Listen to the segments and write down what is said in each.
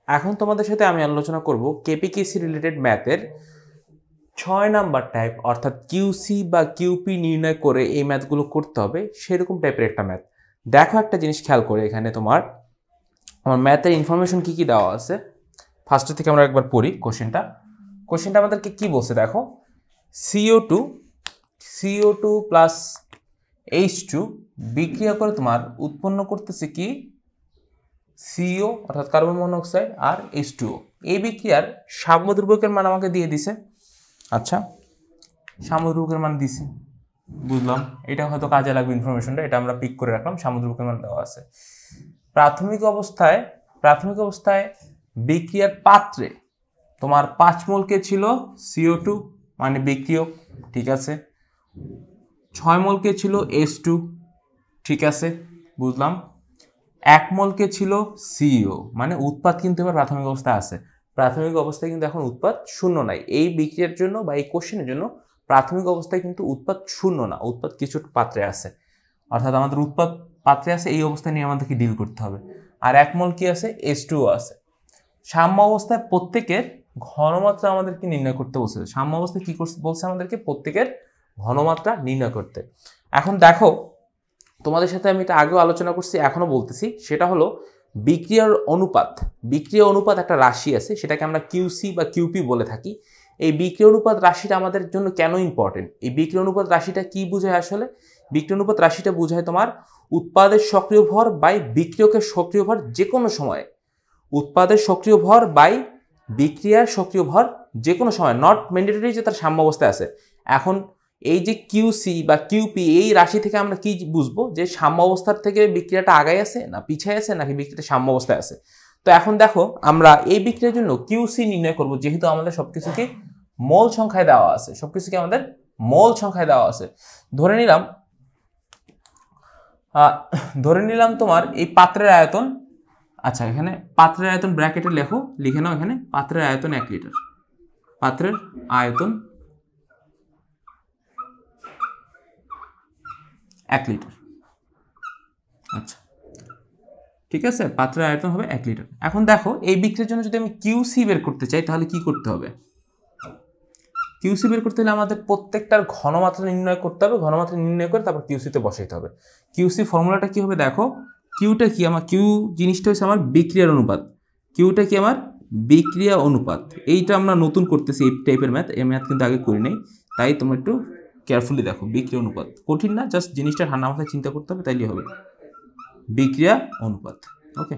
এখন তোমাদের সাথে আমি আলোচনা করব কেপিকেসি রিলেটেড ম্যাথের 6 নাম্বার টাইপ অর্থাৎ কিউসি বা কিউপি নির্ণয় করে এই ম্যাথগুলো করতে হবে সেরকম টাইপের একটা ম্যাথ। দেখো একটা জিনিস খেয়াল করে, এখানে তোমার আমার ম্যাথের ইনফরমেশন কি দেওয়া আছে। ফার্স্ট থেকে আমরা একবার পড়ি কোশ্চেনটা আমাদেরকে কি বলছে দেখো। CO2 প্লাস H2 বিক্রিয়া করে তোমার উৎপন্ন করতেছে কি CO অর্থাৎ কার্বন মনোক্সাইড আর H2O। এই বিক্রিয়ার সাম্যদ্রব্যকের মান আমাকে দিয়ে দিছে। আচ্ছা, সাম্যদ্রব্যকের মান দিছে, বুঝলাম, এটা হয়তো কাজে লাগবে ইনফরমেশনটা, এটা আমরা পিক করে রাখলাম। সাম্যদ্রব্যকের মান দেওয়া আছে। প্রাথমিক অবস্থায় বিক্রিয়ার পাত্রে তোমার 5 মোলকে ছিল CO2 মানে বিক্রিয়ক, ঠিক আছে। 6 মোলকে ছিল H2, ঠিক আছে, বুঝলাম। 1 মোলকে ছিল CO মানে উৎপাদ কিন্তু এবার প্রাথমিক অবস্থায় আছে। প্রাথমিক অবস্থায় কিন্তু এখন উৎপাদ শূন্য নাই। এই বিক্রিয়ার জন্য বা এই কোশ্চেনের জন্য প্রাথমিক অবস্থায় কিন্তু উৎপাদ শূন্য না, উৎপাদ কিছু পাত্রে আছে, অর্থাৎ আমাদের উৎপাদ পাত্রে আছে। এই অবস্থায় নিয়ে আমাদেরকে ডিল করতে হবে। আর 1 মোল কি আছে, H2O আছে। সাম্য অবস্থায় প্রত্যেকের ঘনমাত্রা আমাদেরকে নির্ণয় করতে বলছে। সাম্য অবস্থায় কি বলছে আমাদেরকে, প্রত্যেকের ঘনমাত্রা নির্ণয় করতে। এখন দেখো, তোমাদের সাথে আমি এটা আগেও আলোচনা করছি, এখনো বলতেছি, সেটা হলো বিক্রিয়ার অনুপাত একটা রাশি আছে, সেটাকে আমরা কিউসি বা কিউপি বলে থাকি। এই বিক্রিয়া অনুপাত রাশিটা আমাদের জন্য কেন ইম্পর্টেন্ট? এই বিক্রিয়া অনুপাত রাশিটা কি বোঝায় আসলে? বিক্রিয়া অনুপাত রাশিটা বোঝায় তোমার উৎপাদের সক্রিয় ভর বাই বিক্রিয়কের সক্রিয় ভর যে কোনো সময়ে। উৎপাদের সক্রিয় ভর বাই বিক্রিয়ার সক্রিয় ভর যে কোনো সময়, নট ম্যান্ডেটরি যে তার সাম্য অবস্থায় আছে। এখন এই যে কিউসি বা কিউপি, এই রাশি থেকে আমরা কি বুঝবো যে সাম্য অবস্থার থেকে বিক্রিয়াটা আগায় আছে না পিছায় আছে নাকি বিক্রিয়াটা সাম্য অবস্থায় আছে। তো এখন দেখো, আমরা এই বিক্রিয়ার জন্য কিউসি নির্ণয় করব, যেহেতু আমাদের সবকিছুকে মোল সংখ্যায় দেওয়া আছে, সবকিছুকে আমাদের মোল সংখ্যায় দেওয়া আছে। ধরে নিলাম তোমার এই পাত্রের আয়তন। আচ্ছা, এখানে পাত্রের আয়তন ব্র্যাকেটে লিখে নাও, এখানে পাত্রের আয়তন 1 লিটার। পাত্রের আয়তন 1 লিটার। আচ্ছা, ঠিক আছে, পাত্রের আয়তন হবে 1 লিটার। এখন দেখো, এই বিক্রিয়ার জন্য যদি আমি কিউসি বের করতে চাই তাহলে কি করতে হবে? কিউসি বের করতে হলে আমাদের প্রত্যেকটার ঘনমাত্রা নির্ণয় করতে হবে। ঘনমাত্রা নির্ণয় করে তারপর কিউসিতে বসাইতে হবে। কিউসি ফর্মুলাটা কি হবে দেখো, কিউটা কি আমার, কিউ জিনিসটা হচ্ছে আমার বিক্রিয়ার অনুপাত। কিউটা কি আমার বিক্রিয়া অনুপাত। এইটা আমরা নতুন করতেছি এই টাইপের ম্যাথ, এই ম্যাথ কিন্তু আগে করি নাই, তাই তোমরা একটু কেয়ারফুলি দেখো। বিক্রিয়া অনুপাত কঠিন না, জাস্ট জিনিসটা ঠান্ডা মাথায় চিন্তা করতে হবে, তাইলে হবে বিক্রিয়া অনুপাত। ওকে,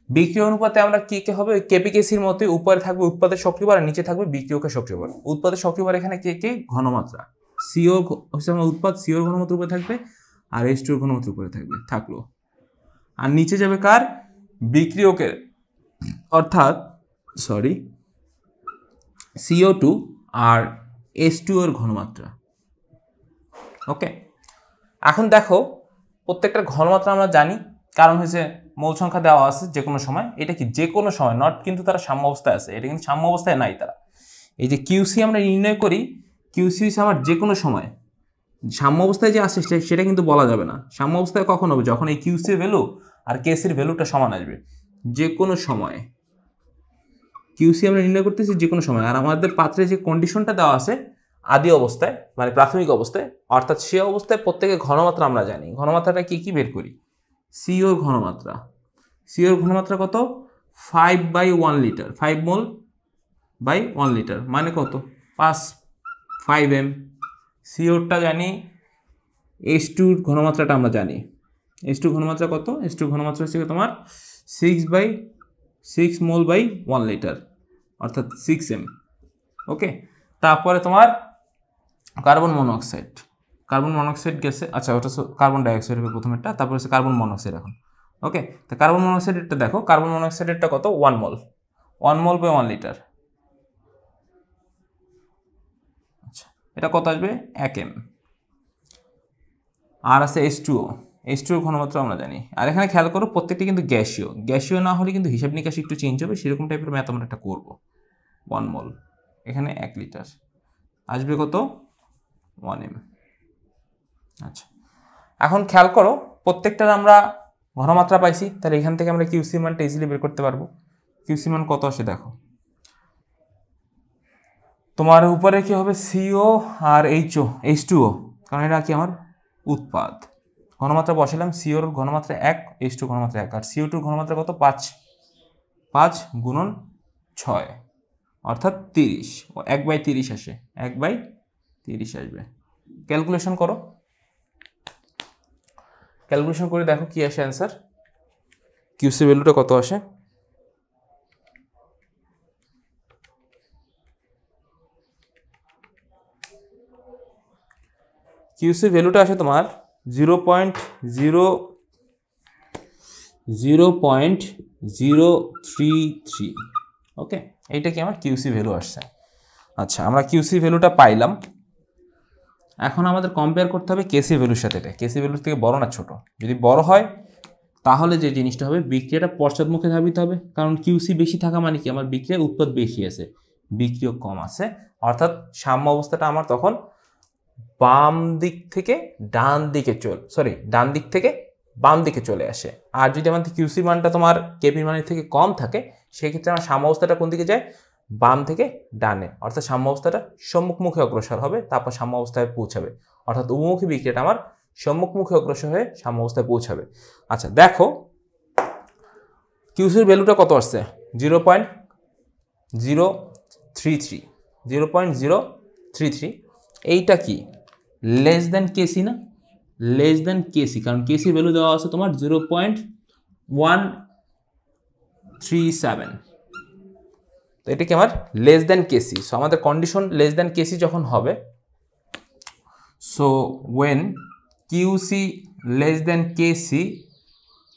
বিক্রিয়া অনুপাতে আমরা কি কে হবে, কেপিকেসির মতো উপরে থাকবে উৎপাদের সক্রিয় ভর আর নিচে থাকবে বিক্রিয়কের সক্রিয় ভর। উৎপাদের সক্রিয় ভর এখানে কে ঘনমাত্রা, সিও হচ্ছে আমার উৎপাদ, সিওর ঘনমাত্রা উপরে থাকবে আর H2 এর ঘনমাত্রা উপরে থাকলো। আর নিচে যাবে কার, বিক্রিয়কের, অর্থাৎ CO2 আর H2 এর ঘনমাত্রা। ওকে, এখন দেখো, প্রত্যেকটা ঘনমাত্রা আমরা জানি, কারণ হচ্ছে মোল সংখ্যা দেওয়া আছে যে কোনো সময়। এটা কি যে কোনো সময়, নট কিন্তু তারা সাম্য অবস্থায় আছে, এটা কিন্তু সাম্য অবস্থায় নাই তারা। এই যে কিউসি আমরা নির্ণয় করি, কিউসি হচ্ছে আমার যে কোনো সময়। সাম্য অবস্থায় যে আসে সেটা কিন্তু বলা যাবে না। সাম্য অবস্থায় কখন হবে, যখন এই কিউসির ভ্যালু আর কেসির ভ্যালুটা সমান আসবে। যে কোনো সময় কিউসি আমরা নির্ণয় করতেছি যে কোনো সময়। আর আমাদের পাত্রে যে কন্ডিশনটা দেওয়া আছে আদি অবস্থায় মানে প্রাথমিক অবস্থায়, অর্থাৎ সে অবস্থায় প্রত্যেকের ঘনমাত্রা আমরা জানি। ঘনমাত্রাটা কি বের করি, সিওর ঘনমাত্রা। সিওর ঘনমাত্রা কত, 5/1 লিটার, 5 মোল বাই 1 লিটার মানে কত, 5 m। সিওরটা জানি, H2 ঘনমাত্রাটা আমরা জানি। H2 ঘনমাত্রা কত, H2 ঘনমাত্রা হচ্ছে তোমার 6 মোল বাই 1 লিটার অর্থাৎ 6 m। ওকে, তারপরে তোমার কার্বন মনোক্সাইড গ্যাসে, আচ্ছা ওটা কার্বন ডাইঅক্সাইড হবে প্রথমেরটা, তারপর হচ্ছে কার্বন মনোক্সাইড। এখন ওকে, তো কার্বন মনোক্সাইডেরটা দেখো, কার্বন মনোক্সাইডেরটা কত, 1 মোল বাই 1 লিটার। আচ্ছা, এটা কত আসবে, 1 m। আর আছে H2O এর ঘনমাত্রা আমরা জানি। আর এখানে খেয়াল করো, প্রত্যেকটা কিন্তু গ্যাসীয় না হলে কিন্তু হিসাব নিকাশ একটু চেঞ্জ হবে, সেরকম টাইপের ম্যাথ আমরা একটা করবো। 1 মোল, এখানে 1 লিটার আসবে কত, 1 m। আচ্ছা, এখন খেয়াল করো, প্রত্যেকটার আমরা ঘনমাত্রা পাইছি, তাহলে এখান থেকে আমরা কিউসি মানটা ইজিলি বের করতে পারবো। কিউসি মান কত আসে দেখো, তোমার উপরে কি হবে সিও আর H2O, কারণ এটা কি আমার উৎপাদ। ঘনমাত্রা বসালাম, সিওর ঘনমাত্রা 1, H2 ঘনমাত্রা 1, আর CO2 ঘনমাত্রা কত 5, 5 গুণন 6 অর্থাৎ 30, 1/30 আসে, 1/30 আসবে। ক্যালকুলেশন করো, ক্যালকুলেশন করে দেখো কি আসে অ্যান্সার, কিউসি ভ্যালুটা কত আসে। কিউসি ভ্যালুটা আসে তোমার 0.033। ওকে, এইটা কি আমার কিউসি ভ্যালু আসছে। আচ্ছা, আমরা কিউসি ভ্যালুটা পাইলাম, এখন আমাদের কম্পেয়ার করতে হবে কেসি ভ্যালুর সাথে। এটা কেসি ভ্যালুর থেকে বড় না ছোট? যদি বড় হয় তাহলে যে জিনিসটা হবে, বিক্রিয়াটা পশ্চাৎমুখে ধাবিত হবে, কারণ কিউসি বেশি থাকা মানে কি আমার বিক্রিয়ার উৎপাদ বেশি আছে, বিক্রিয়ক কম আছে, অর্থাৎ সাম্য অবস্থাটা আমার তখন বাম দিক থেকে ডান দিকে ডান দিক থেকে বাম দিকে চলে আসে। আর যদি আমাদের কিউসি মানটা তোমার কেপির মানের থেকে কম থাকে, সেক্ষেত্রে আমার সাম্য অবস্থাটা কোন দিকে যায়, বাম থেকে ডানে, অর্থাৎ সাম্য অবস্থাটা সম্মুখমুখী অগ্রসর হবে, তারপর সাম্য অবস্থায় পৌঁছাবে, অর্থাৎ উভমুখী বিক্রিয়াটা আমার সম্মুখমুখী অগ্রসর হয়ে সাম্য অবস্থায় পৌঁছাবে। আচ্ছা দেখো কিউসির ভ্যালুটা কত আসছে, 0.033। এইটা কি লেস দেন কেসি না, লেস দেন কেসি, কারণ কেসির ভ্যালু দেওয়া আছে তোমার 0.137। তো এটা কি আমার লেস দেন কেসি। সো আমাদের কন্ডিশন লেস দেন কেসি যখন হবে, so when QC less than KC,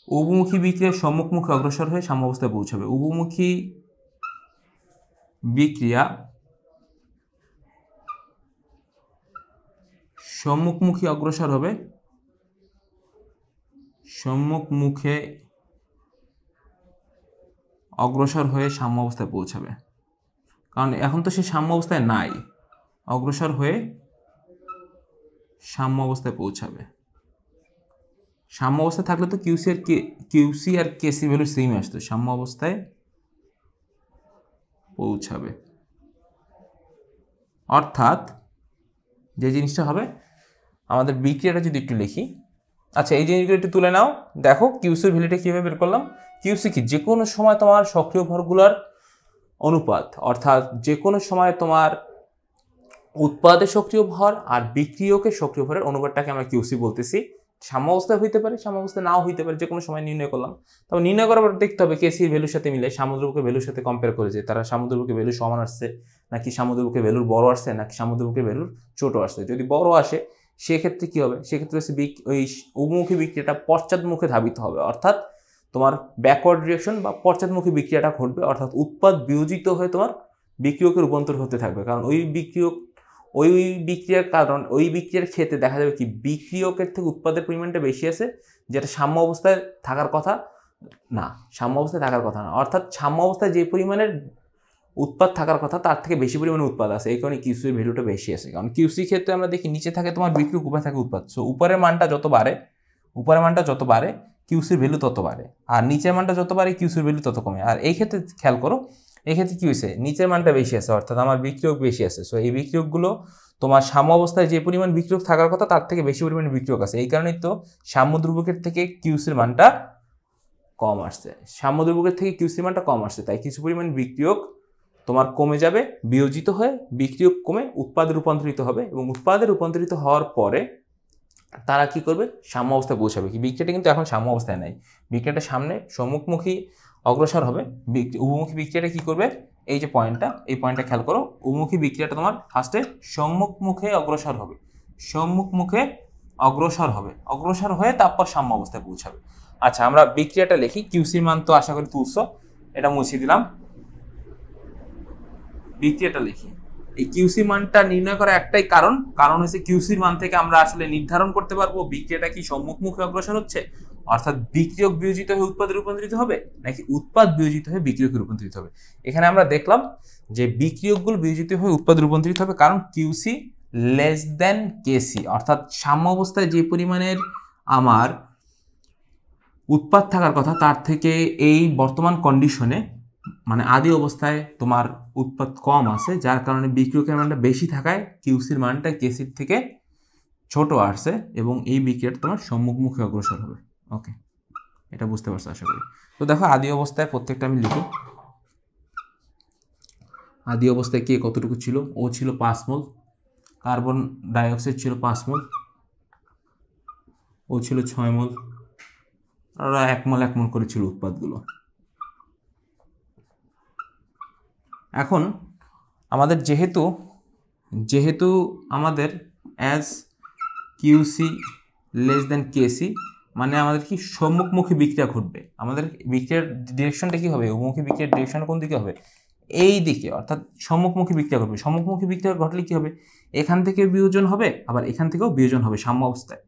উভমুখী বিক্রিয়া সম্মুখমুখী অগ্রসর হয়ে সাম্য অবস্থায় পৌঁছাবে। উভমুখী বিক্রিয়া সম্মুখমুখী অগ্রসর হবে, সম্মুখমুখে অগ্রসর হয়ে সাম্য অবস্থায় পৌঁছাবে, কারণ এখন তো সে সাম্য অবস্থায় নাই, অগ্রসর হয়ে সাম্য অবস্থায় পৌঁছাবে। সাম্য অবস্থায় থাকলে তো কিউসি আর কেসি ভ্যালু সেম আসতো, সাম্য অবস্থায় পৌঁছাবে, অর্থাৎ যে জিনিসটা হবে আমাদের বিক্রিয়াটা যদি একটু লিখি। আচ্ছা, এই জিনিসগুলো একটু তুলে নাও, দেখো কিউসির ভ্যালুটা কীভাবে বের করলাম। কিউসি কি যে কোনো সময় তোমার সক্রিয় ভরগুলোর অনুপাত, অর্থাৎ যে কোনো সময় তোমার উৎপাদের সক্রিয় ভর আর বিক্রিয়কের সক্রিয় ভরের অনুপাতটাকে আমরা কিউসি বলতেছি। সাম্য অবস্থায় হইতে পারে, সাম্য অবস্থায় নাও হইতে পারে, যে কোনো সময় নির্ণয় করলাম। তবে নির্ণয় করার পর দেখতে হবে কেসির ভ্যালুর সাথে মিলে সামুদ্রিকের ভ্যালুর সাথে কম্পেয়ার করে, যে তারা সামুদ্রিকের ভ্যালু সমান আসছে নাকি সামুদ্রিকের ভ্যালুর বড় আসছে নাকি সামুদ্রিকের ভ্যালুর ছোট আসছে। যদি বড় আসে সেক্ষেত্রে কি হবে, সেক্ষেত্রে হচ্ছে ওই উভমুখী বিক্রিয়াটা পশ্চাৎমুখে ধাবিত হবে, অর্থাৎ তোমার ব্যাকওয়ার্ড রিঅ্যাকশন বা পশ্চাৎমুখী বিক্রিয়াটা ঘটবে, অর্থাৎ উৎপাদ বিয়োজিত হয়ে তোমার বিক্রিয়কে রূপান্তর হতে থাকবে। কারণ ওই বিক্রিয়ার ক্ষেত্রে দেখা যাবে কি বিক্রিয়কের থেকে উৎপাদের পরিমাণটা বেশি আছে, যেটা সাম্য অবস্থায় থাকার কথা না, অর্থাৎ সাম্য অবস্থায় যে পরিমাণের উৎপাদ থাকার কথা তার থেকে বেশি পরিমাণে উৎপাদ আছে, এই কারণে কিউসির ভ্যালুটা বেশি আছে। কারণ কিউসির ক্ষেত্রে আমরা দেখি নিচে থাকে তোমার বিক্রিয়ক, উপরে থাকে উৎপাদ। সো উপরের মানটা যত বাড়ে কিউসির ভ্যালু তত বাড়ে, আর নিচের মানটা যত বাড়ে কিউসির ভ্যালু তত কমে। আর এই ক্ষেত্রে খেয়াল করো, এই ক্ষেত্রে কি হয়েছে, নিচের মানটা বেশি আছে, অর্থাৎ আমার বিক্রিয়ক বেশি আছে। সো এই বিক্রিয়কগুলো তোমার সাম্য অবস্থায় যে পরিমাণ বিক্রিয়ক থাকার কথা তার থেকে বেশি পরিমাণে বিক্রিয়ক আছে, এই কারণেই তো সাম্য ধ্রুবকের থেকে কিউসির মানটা কম আসছে, তাই কিছু পরিমাণ বিক্রিয়ক তোমার কমে যাবে, বিয়োজিত হয়ে বিক্রিয়ক কমে উৎপাদে রূপান্তরিত হবে, এবং উৎপাদে রূপান্তরিত হওয়ার পরে তারা কি করবে, সাম্য অবস্থায় পৌঁছাবে। কি বিক্রিয়াটা কিন্তু এখন সাম্য অবস্থায় নাই, বিক্রিয়াটা সামনে সম্মুখমুখী অগ্রসর হবে। উভমুখী বিক্রিয়াটা কি করবে, এই যে এই পয়েন্টটা খেয়াল করো, উভমুখী বিক্রিয়াটা তোমার ফার্স্টে সম্মুখমুখে অগ্রসর হয়ে তারপর সাম্য অবস্থায় পৌঁছাবে। আচ্ছা, আমরা বিক্রিয়াটা লিখি। কিউসির মান তো আশা করি তুলছো, এটা মুছে দিলাম। বিক্রিয়াটা লিখি। এই কিউসি মানটা নির্ণয় করা একটাই কারণ হচ্ছে কিউসির মান থেকে আমরা আসলে নির্ধারণ করতে পারবো বিক্রিয়াটা কি সম্মুখমুখে অগ্রসর হচ্ছে, অর্থাৎ বিক্রিয়ক বিয়োজিত হয়ে উৎপাদে রূপান্তরিত হবে নাকি উৎপাদ বিয়োজিত হয়ে বিক্রিয়কে রূপান্তরিত হবে। এখানে আমরা দেখলাম যে বিক্রিয়কগুলো বিয়োজিত হয়ে উৎপাদে রূপান্তরিত হবে, কারণ কিউসি লেস দেন কেসি, অর্থাৎ সাম্য অবস্থায় যে পরিমাণের আমার উৎপাদ থাকার কথা তার থেকে এই বর্তমান কন্ডিশনে মানে আদি অবস্থায় তোমার উৎপাদ কম আছে, যার কারণে বিক্রিয়কের মানটা বেশি থাকায় কিউসির মানটা কেসির থেকে ছোট আসছে এবং এই বিক্রিয়াটা তোমার সম্মুখমুখী অগ্রসর হবে। ওকে, এটা বুঝতে পারছো আশা করি। তো দেখো আদি অবস্থায় প্রত্যেকটা আমি লিখি। আদি অবস্থায় কে কতটুকু ছিল? ও ছিল 5 মোল, কার্বন ডাইঅক্সাইড ছিল 5 মোল, ও ছিল 6 মোল, আর ওরা 1 মোল 1 মোল করে ছিল উৎপাদগুলো। এখন আমাদের যেহেতু আমাদের অ্যাজ কিউসি লেস দেন কেসি, মানে আমাদের কি সম্মুখমুখী বিক্রিয়া ঘটবে। আমাদের বিক্রিয়ার ডিরেকশনটা কি হবে? অভিমুখী বিক্রিয়ার ডিরেকশন কোন দিকে হবে? এই দিকে, অর্থাৎ সম্মুখমুখী বিক্রিয়া ঘটবে। সম্মুখমুখী বিক্রিয়া ঘটলে কি হবে? এখান থেকে বিয়োজন হবে, আবার এখান থেকেও বিয়োজন হবে সাম্য অবস্থায়।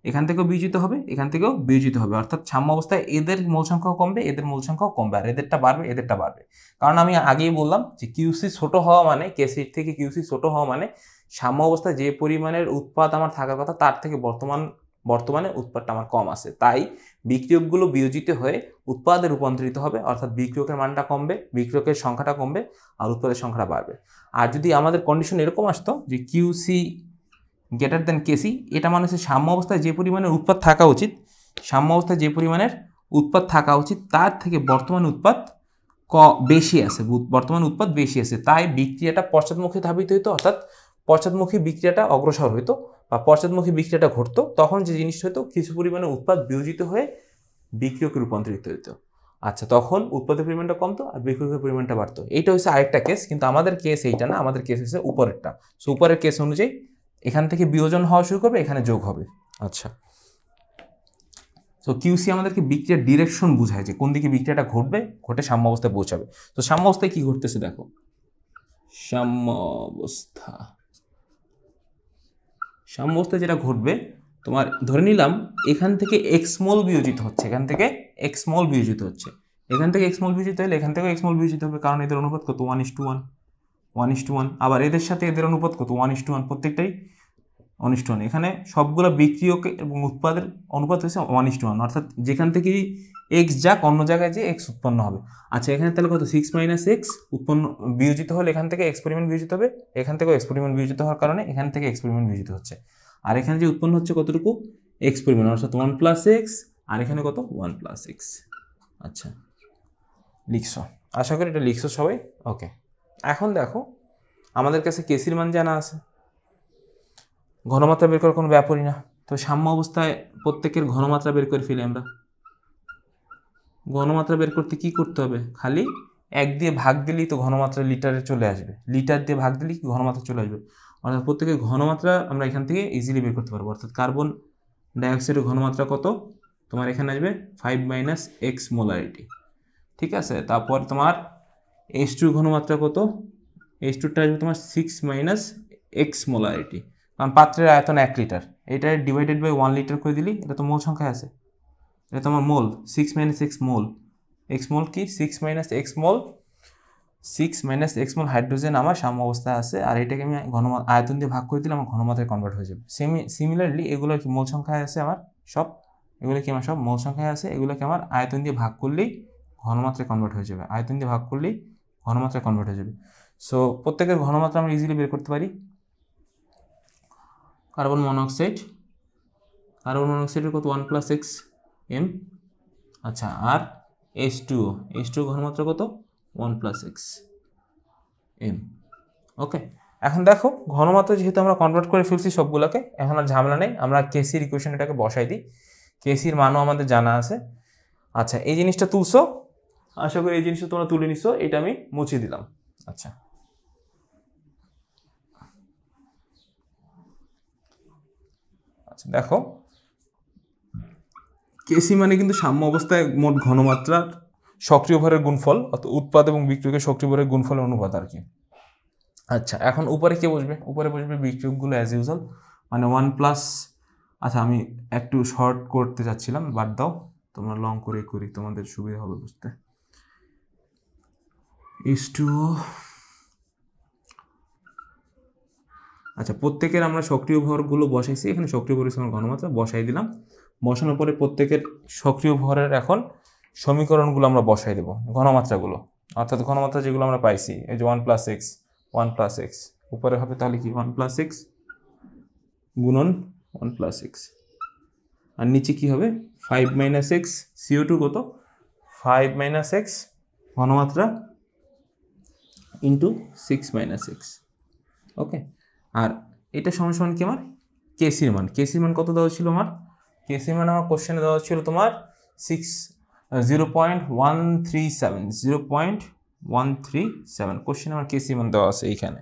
এখান থেকেও বিয়োজিত হবে, এখান থেকেও বিয়োজিত হবে, অর্থাৎ সাম্য অবস্থায় এদের মোল সংখ্যাও কমবে, এদের মোল সংখ্যাও কমবে, আর এদেরটা বাড়বে, এদেরটা বাড়বে। কারণ আমি আগেই বললাম যে কিউসি ছোট হওয়া মানে, কেসির থেকে কিউসি ছোট হওয়া মানে সাম্য অবস্থায় যে পরিমাণের উৎপাদ আমার থাকার কথা তার থেকে বর্তমানে উৎপাদটা আমার কম আছে। তাই বিক্রিয়কগুলো বিয়োজিত হয়ে উৎপাদে রূপান্তরিত হবে, অর্থাৎ বিক্রিয়কের মানটা কমবে, বিক্রিয়কের সংখ্যাটা কমবে, আর উৎপাদের সংখ্যাটা বাড়বে। আর যদি আমাদের কন্ডিশন এরকম আসতো যে কিউসি গ্রেটার দেন কেসি, এটা মানে হচ্ছে সাম্য অবস্থায় যে পরিমাণের উৎপাদ থাকা উচিত, সাম্য অবস্থায় যে পরিমাণের উৎপাদ থাকা উচিত তার থেকে বর্তমান উৎপাদ বেশি আছে, বর্তমান উৎপাদ বেশি আছে। তাই বিক্রিয়াটা পশ্চাৎমুখী ধাবিত হইতো, অর্থাৎ পশ্চাৎমুখী বিক্রিয়াটা অগ্রসর হইতো বা পশ্চাৎমুখী বিক্রিয়াটা ঘটতো। তখন যে জিনিসটা হতো, কিছু পরিমাণে উৎপাদ বিয়োজিত হয়ে বিক্রিয়কে রূপান্তরিত হইতো। আচ্ছা, তখন উৎপাদের পরিমাণটা কমতো আর বিক্রিয়কের পরিমাণটা বাড়তো। এইটা হচ্ছে আরেকটা কেস, কিন্তু আমাদের কেস এইটা না, আমাদের কেস হচ্ছে উপরেরটা। সো উপরের কেস অনুযায়ী এখান থেকে বিয়োজন হওয়া শুরু করবে, এখানে যোগ হবে। আচ্ছা, তো কিউসি আমাদেরকে বিক্রিয়ার ডিরেকশন বোঝায় যে কোন দিকে বিক্রিয়াটা ঘটবে, ঘটে সাম্য অবস্থায় পৌঁছাবে। তো সাম্য অবস্থায় কি ঘটতেছে দেখো, সাম্য অবস্থায় যেটা ঘটবে, তোমার ধরে নিলাম এখান থেকে এক্স মোল বিয়োজিত হচ্ছে, এখান থেকে এক্স মোল বিয়োজিত হচ্ছে, এখান থেকে এক্স মোল বিয়োজিত হলে এখান থেকেও এক্স মোল বিয়োজিত হবে, কারণ এদের অনুপাত কত? 1:1, আবার এদের সাথে এদের অনুপাত কত? 1:1, প্রত্যেকটাই 1:1। এখানে সবগুলো বিক্রিয়ক এবং উৎপাদের অনুপাত হচ্ছে 1:1, অর্থাৎ যেখান থেকে এক্স যাক অন্য জায়গায় যে এক্স উৎপন্ন হবে। আচ্ছা, এখানে তাহলে কত? 6 - x উৎপন্ন বিয়োজিত হলে এখান থেকে এক্স পরিমাণ বিয়োজিত হবে, এখান থেকেও এক্স পরিমাণ বিয়োজিত হওয়ার কারণে এখান থেকে এক্স পরিমাণ বিয়োজিত হচ্ছে। আর এখানে যে উৎপন্ন হচ্ছে কতটুকু? এক্স পরিমাণ, অর্থাৎ 1 + x, আর এখানে কত? 1 + x। আচ্ছা, লিখছো? আশা করি এটা লিখছো সবাই। ওকে, এখন দেখো আমাদের কাছে কেসির মান জানা আছে, ঘনমাত্রা বের করার কোনো ব্যাপারই না। তো সাম্য অবস্থায় প্রত্যেকের ঘনমাত্রা বের করে ফেলি আমরা। ঘনমাত্রা বের করতে কি করতে হবে? খালি 1 দিয়ে ভাগ দিলেই তো ঘনমাত্রা লিটারে চলে আসবে, লিটার দিয়ে ভাগ দিলেই ঘনমাত্রা চলে আসবে, অর্থাৎ প্রত্যেকের ঘনমাত্রা আমরা এখান থেকে ইজিলি বের করতে পারবো। অর্থাৎ কার্বন ডাইঅক্সাইডের ঘনমাত্রা কত? তোমার এখানে আসবে 5 - x মোলারিটি, ঠিক আছে। তারপর তোমার H2 ঘনমাত্রা কত? H2টা আসবে তোমার 6 - x মোলারিটি, কারণ পাত্রের আয়তন 1 লিটার, এটা ডিভাইডেড বাই 1 লিটার করে দিলি, এটা তো মোল সংখ্যায় আছে, এটা তোমার মোল। 6 - x মোল, x মোল কি? 6 - x মোল, 6 - x মোল হাইড্রোজেন আমার সাম্য অবস্থায় আছে, আর এটাকে আমি আয়তন দিয়ে ভাগ করে দিলে আমার ঘনমাত্রায় কনভার্ট হয়ে যাবে। সিমিলারলি এগুলো কি মোল সংখ্যায় আছে আমার সব, এগুলো কি আমার সব মোল সংখ্যায় আছে, এগুলোকে আমার আয়তন দিয়ে ভাগ করলেই ঘনমাত্রায় কনভার্ট হয়ে যাবে, আয়তন দিয়ে ভাগ করলেই ঘনমাত্রায় কনভার্ট হয়ে যাবে। সো প্রত্যেকের ঘনমাত্রা আমরা ইজিলি বের করতে পারি। কার্বন মনোক্সাইডের কত? 1 + x m। আচ্ছা, আর H2O ঘনমাত্রা কত? 1 + x m। ওকে, এখন দেখো ঘনমাত্রা যেহেতু আমরা কনভার্ট করে ফেলছি সবগুলোকে, এখন আর ঝামেলা নেই, আমরা কেসির ইকুয়েশন এটাকে বসাই দিই, কেসির মানও আমাদের জানা আছে। আচ্ছা, এই জিনিসটা তুলছো, আশা করি এই জিনিসটা তোমরা তুলে নিছো, এটা আমি মুছে দিলাম। আচ্ছা, দেখো কেসি মানে কিন্তু সাম্য অবস্থায় মোট ঘনমাত্রার সক্রিয় ভরের গুণফল, অর্থাৎ উৎপাদ এবং বিক্রিয়কের সক্রিয় ভরের গুণফলের অনুপাত আর কি। আচ্ছা, এখন উপরে কে বসবে? উপরে বসবে বিক্রিয়কগুলো অ্যাজ ইউজুয়াল, মানে 1+। আচ্ছা, আমি একটু শর্ট করতে চাচ্ছিলাম, বাদ দাও, তোমরা লং করে করি, তোমাদের সুবিধা হবে বুঝতে। H2O। আচ্ছা, প্রত্যেকের আমরা সক্রিয় ভরগুলো বসাইছি, এখানে সক্রিয় ভরের সঙ্গে ঘনমাত্রা বসাই দিলাম। বসানোর পরে প্রত্যেকের সক্রিয় ভরের এখন সমীকরণগুলো আমরা বসাই দেব, ঘনমাত্রাগুলো। অর্থাৎ ঘনমাত্রা যেগুলো আমরা পাইছি এই যে 1 + x উপরে হবে তাহলে কি 1 + x গুণন 1 + x, আর নিচে কি হবে 5 - x, CO2 কত 5 - x ঘনমাত্রা ইন্টু 6 - x। ওকে, আর এটা সমান কি আমার কেসির মান, কেসির মান কত দেওয়া ছিল আমার, কেসির মান আমার কোশ্চেনে দেওয়া ছিল তোমার 0.137 কোশ্চেনে আমার কেসির মান দেওয়া আছে এইখানে,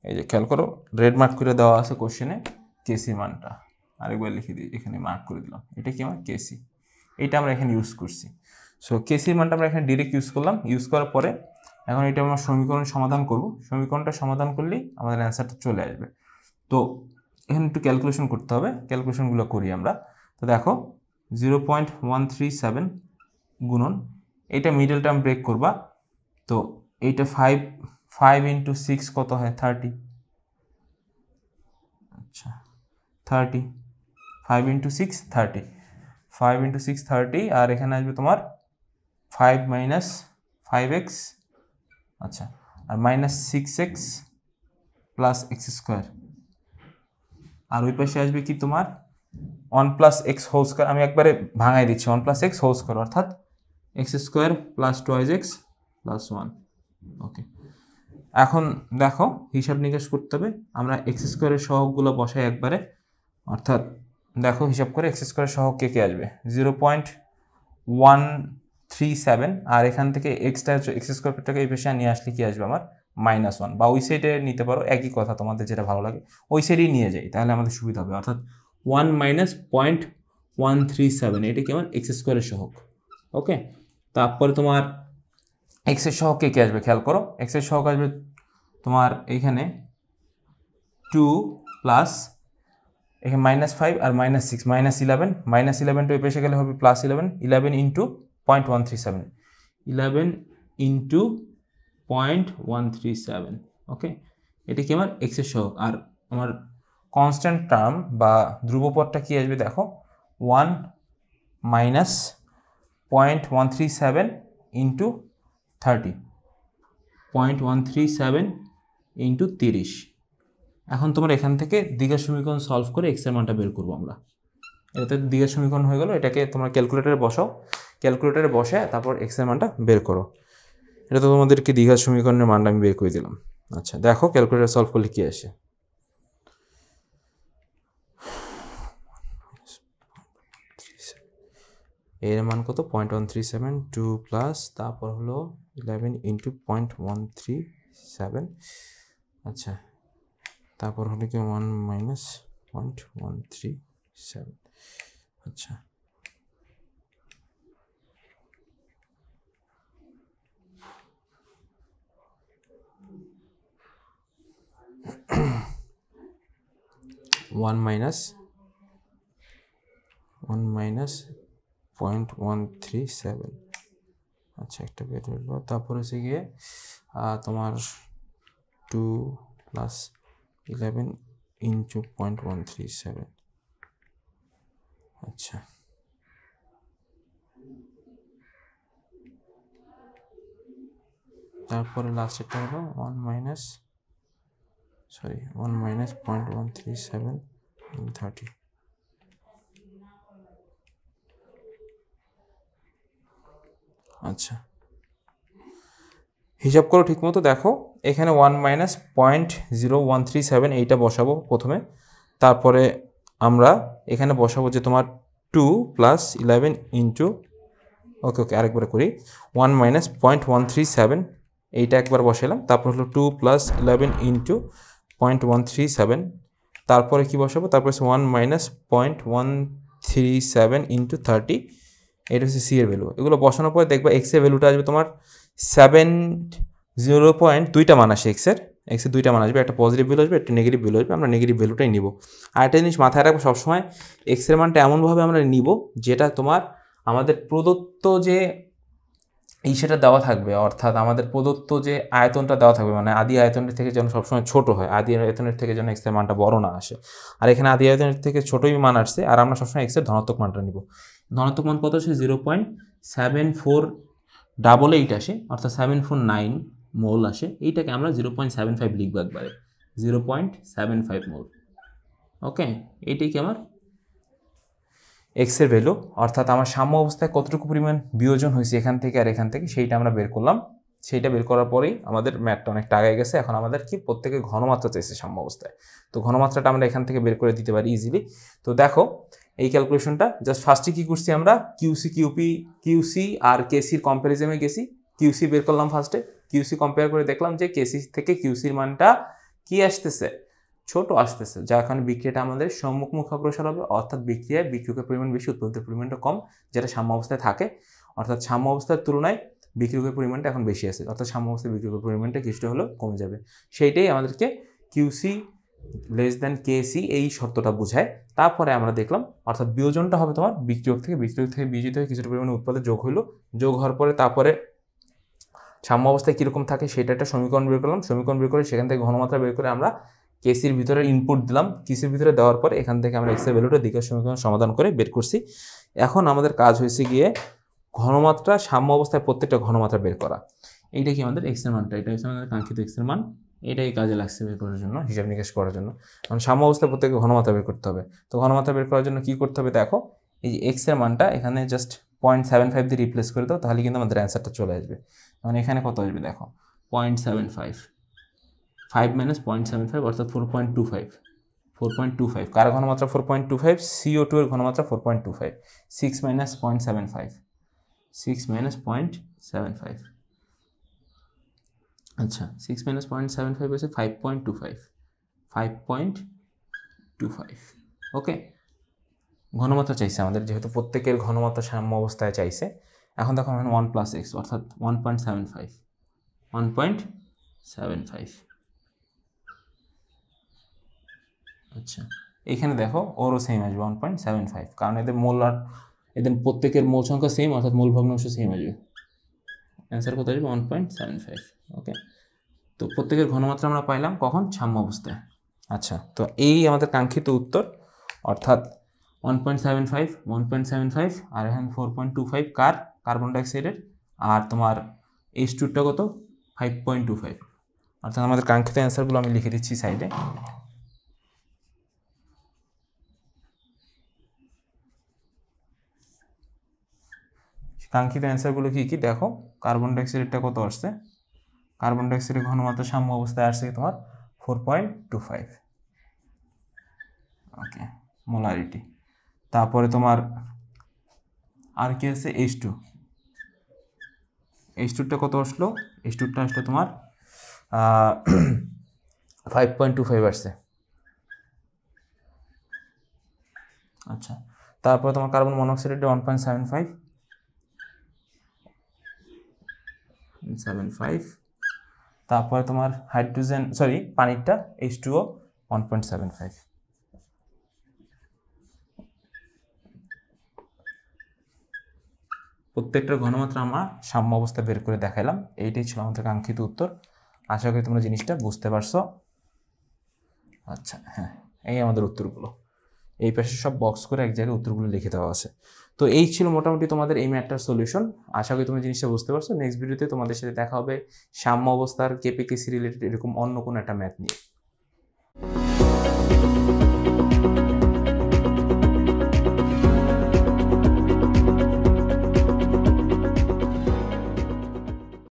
এই যে খেয়াল করো রেড মার্ক করে দেওয়া আছে কোশ্চেনে কেসির মানটা, আরেকবার লিখে দিই এখানে মার্ক করে দিলাম, এটা কি আমার কেসি, এটা আমরা এখানে ইউজ করছি। সো কেসির মানটা আমরা এখানে ডিরেক্ট ইউজ করলাম, ইউজ করার পরে এখন এটা আমরা সমীকরণ সমাধান করব, সমীকরণটা সমাধান করলেই আমাদের অ্যান্সারটা চলে আসবে। তো এখানে একটু ক্যালকুলেশন করতে হবে, ক্যালকুলেশনগুলো করি আমরা। তো দেখো 0.137 গুণন, এটা মিডল টার্ম ব্রেক করবা, তো এইটা 5 × 6 কত হয় 30, আচ্ছা 30, 5 × 6 30, 5 × 6 30, আর এখানে আসবে তোমার 5 - 5x, আচ্ছা আর -6x + x², আর ওই পাশে আসবে কি তোমার 1 + x², আমি একবারে ভাঙাই দিচ্ছি 1 + x² অর্থাৎ x² + 2x + 1। ওকে, এখন দেখো হিসাব নিকাশ করতে হবে, আমরা x² এর সহগগুলো বসাই একবারে, অর্থাৎ দেখো হিসাব করে x² এর সহগ কে কে আসবে 0.137, আর এখান থেকে x² এই পেশা নিয়ে আসলে কি আসবে আমার -1, বা ওই সাইডে নিতে পারো, একই কথা তোমাদের যেটা ভালো লাগে ওই সাইডেই নিয়ে যাই তাহলে আমাদের সুবিধা হবে, অর্থাৎ 1 - 0.137 এটা কি আমার x² এর সহগ। ওকে, তারপরে তোমার x এর সহগ কে কে আসবে খেয়াল করো, x এর সহগ আসবে তোমার এইখানে 2 প্লাস এখানে -5 আর -6 -11, -11 তো এই পেশে গেলে হবে +11, 11 × 0.137, 11 × 0.137। ওকে, এটা কি আমার x এর সহগ, আর আমার কনস্ট্যান্ট টার্ম বা ধ্রুবপদটা কি আসবে দেখো 1 - 0.137 × 30, 0.137 × 30। এখন তোমার এখান থেকে দ্বিঘাত সমীকরণ সলভ করে x এর মানটা বের করবো আমরা, এটাতে দ্বিঘাত সমীকরণ হয়ে গেল, এটাকে তোমরা ক্যালকুলেটরে বসাও, ক্যালকুলেটরে বসে তারপর x এর মানটা বের করো, এটা তো তোমাদেরকে দ্বিঘাত সমীকরণের মানটা আমি বের করে দিলাম। আচ্ছা দেখো ক্যালকুলেটর সলভ করলে কি আসে, এর মান কত 0.137, 2 প্লাস তারপর হলো 11 × 0.137, আচ্ছা তারপর হলো কি 1 - 0.137, আচ্ছা 1 - 0.137, আচ্ছা একটা বের হলো, তারপর হচ্ছে গিয়ে তোমার 2 + 11 × 0.137, আচ্ছা তারপরে লাস্টেরটা হলো 1 - 0.137 × 30, আচ্ছা হিসাব করো ঠিক মতো, দেখো এখানে 1 - 0.0137 এইটা বসাবো প্রথমে, তারপরে আমরা এখানে বসাবো যে তোমার 2 + 11 × ওকে আরেকবার করি 1 - 0.137 এইটা একবার বসালাম, তারপর হলো 2 + 11 × 0.137, তারপরে কি বসাবো, তারপরে 1 - 0.137 × 30, এটা হচ্ছে সি এর ভ্যালু, এগুলো বসানোর পরে দেখবা এক্স এর ভ্যালুটা আসবে তোমার 0.2টা মান আসে এক্সের 2টা মান আসবে, একটা পজিটিভ ভ্যালু আসবে, একটা নেগেটিভ ভ্যালু আসবে, আমরা নেগেটিভ ভ্যালুটাই নিব। আর একটা জিনিস মাথায় রাখবো সবসময়, এক্সের মানটা এমনভাবে আমরা নিব যেটা তোমার আমাদের প্রদত্ত যে সেটা দেওয়া থাকবে, অর্থাৎ আমাদের প্রদত্ত যে আয়তনটা দেওয়া থাকবে, মানে আদি আয়তনের থেকে যেন সবসময় ছোট হয়, আদি আয়তনের থেকে যেন এক্সের মানটা বড় না আসে, আর এখানে আদি আয়তনের থেকে ছোটই মান আসছে, আর আমরা সবসময় এক্সের ধনাত্মক মানটা নিব। ধনাত্মক মান কত আছে 0.74 888 আসে, অর্থাৎ 749 মোল আসে, এইটাকে আমরা 0.75 লিখবো একবারে, 0.75 মোল। ওকে, এইটাই কি আমার এক্সের ভ্যালু, অর্থাৎ আমার সাম্য অবস্থায় কতটুকু পরিমাণ বিয়োজন হয়েছে এখান থেকে আর এখান থেকে, সেইটা আমরা বের করলাম। সেইটা বের করার পরেই আমাদের ম্যাথটা অনেকটা আগে গেছে। এখন আমাদের কি প্রত্যেকের ঘনমাত্রা চাইছে সাম্য অবস্থায়, তো ঘনমাত্রাটা আমরা এখান থেকে বের করে দিতে পারি ইজিলি। তো দেখো এই ক্যালকুলেশনটা জাস্ট ফার্স্টে কি করছি আমরা, কিউসি আর কেসির কম্প্যারিজনে গেছি, কিউসি বের করলাম ফার্স্টে, কিউসি কম্পেয়ার করে দেখলাম যে কেসি থেকে কিউসির মানটা কি আসতেছে, ছোট আসতেছে, যার কারণে বিক্রিয়াটা আমাদের সম্মুখমুখ অগ্রসর হবে, অর্থাৎ বিক্রিয়ায় বিক্রিয়কের পরিমাণ বেশি, উৎপাদিত পরিমাণটা কম, যেটা সাম্য অবস্থায় থাকে। অর্থাৎ সাম্য অবস্থার তুলনায় বিক্রিয়কের পরিমাণটা এখন বেশি আছে, অর্থাৎ সাম্য অবস্থায় বিক্রিয়কের পরিমাণটা কিছুটা হলেও কমে যাবে। সেইটাই আমাদেরকে কিউসি লেস দ্যান কেসি এই শর্তটা বোঝায়। তারপরে আমরা দেখলাম, অর্থাৎ বিয়োজনটা হবে তোমার বিক্রিয়ক থেকে বিয়োজিত হয়ে কিছুটা পরিমাণে উৎপাদে যোগ হইলো, যোগ হওয়ার পরে তারপরে সাম্য অবস্থায় কীরকম থাকে সেটা একটা সমীকরণ বের করলাম, সমীকরণ বের করে সেখান থেকে ঘনমাত্রা বের করে আমরা কেসির ভিতরে ইনপুট দিলাম, কেসির ভিতরে দেওয়ার পরে এখান থেকে আমরা এক্সের ভ্যালুটা দ্বিঘাত সমীকরণ সমাধান করে বের করছি। এখন আমাদের কাজ হয়েছে গিয়ে ঘনমাত্রা সাম্য অবস্থায় প্রত্যেকটা ঘনমাত্রা বের করা। এইটা কি আমাদের এক্সের মানটা, এটা হচ্ছে আমাদের কাঙ্ক্ষিত এক্সের মান, এটাই কাজে লাগছে বের করার জন্য, হিসাব নিকাশ করার জন্য। কারণ সাম্য অবস্থায় প্রত্যেকে ঘনমাত্রা বের করতে হবে। তো ঘনমাত্রা বের করার জন্য কি করতে হবে দেখো, এই যে এক্সের মানটা এখানে জাস্ট 0.75 দিয়ে রিপ্লেস করে দাও, তাহলে কিন্তু আমাদের অ্যান্সারটা চলে আসবে। মানে এখানে কত আসবে দেখো, 0.75, 5 - 0.75 অর্থাৎ 4.25। কার ঘনমাত্রা 4.25? CO2 এর ঘনমাত্রা 4.25। 6 - 0.75, 6 - 0.75। আচ্ছা, 6 - 0.75 হচ্ছে 5.25। ওকে, ঘনমাত্রা চাইছে আমাদের, যেহেতু প্রত্যেকের ঘনমাত্রা সাম্য অবস্থায় চাইছে। এখন দেখো 1 + x অর্থাৎ 1.75, 1.75। আচ্ছা, এখানে দেখো ওরও সেম আসবে 1.75, কারণ এদের মোল আর এদের প্রত্যেকের মোল সংখ্যা সেম, অর্থাৎ মোল ভগ্নাংশ সেম আসবে। অ্যান্সার কত আসবে? 1.75। ওকে, তো প্রত্যেকের ঘনমাত্রা আমরা পাইলাম কখন? সাম্য অবস্থায়। আচ্ছা, তো এই আমাদের কাঙ্ক্ষিত উত্তর, অর্থাৎ 1.75 আর এখানে 4.25 কার্বন ডাইঅক্সাইডের, আর তোমার H2টা কত? 5.25। অর্থাৎ আমাদের কাঙ্ক্ষিত অ্যান্সারগুলো আমি লিখে দিচ্ছি সাইডে। কাঙ্ক্ষিত অ্যান্সারগুলো কী কী দেখো, কার্বন ডাইঅক্সাইডেরটা কত আসছে? কার্বন ডাইঅক্সাইডের ঘনমাত্রা সাম্য অবস্থায় আসছে তোমার 4.25। ওকে, মোলারিটি। তারপরে তোমার আর কি আছে? H2টা কত আসলো? H2টা আসলো তোমার 5.25 আসছে। আচ্ছা, তারপরে তোমার কার্বন মনোক্সাইডের 1.75। তারপরে তোমার পানিরটা H2O 1.75। প্রত্যেকটার ঘনমাত্রা আমরা সাম্য অবস্থা বের করে দেখাইলাম। এইটাই ছিল আমাদের কাঙ্ক্ষিত উত্তর। আশা করি তোমরা জিনিসটা বুঝতে পারছো। আচ্ছা, হ্যাঁ, এই আমাদের উত্তরগুলো, এই পাশে সব বক্স করে এক জায়গায় উত্তরগুলো লিখে দেওয়া আছে। তো এই ছিল মোটামুটি তোমাদের এই ম্যাথটার সলিউশন। আশা করি তোমরা জিনিসটা বুঝতে পারছো। নেক্সট ভিডিওতে তোমাদের সাথে দেখা হবে সাম্য অবস্থার কেপিকেসি রিলেটেড এরকম অন্য কোনো একটা ম্যাথ নিয়ে।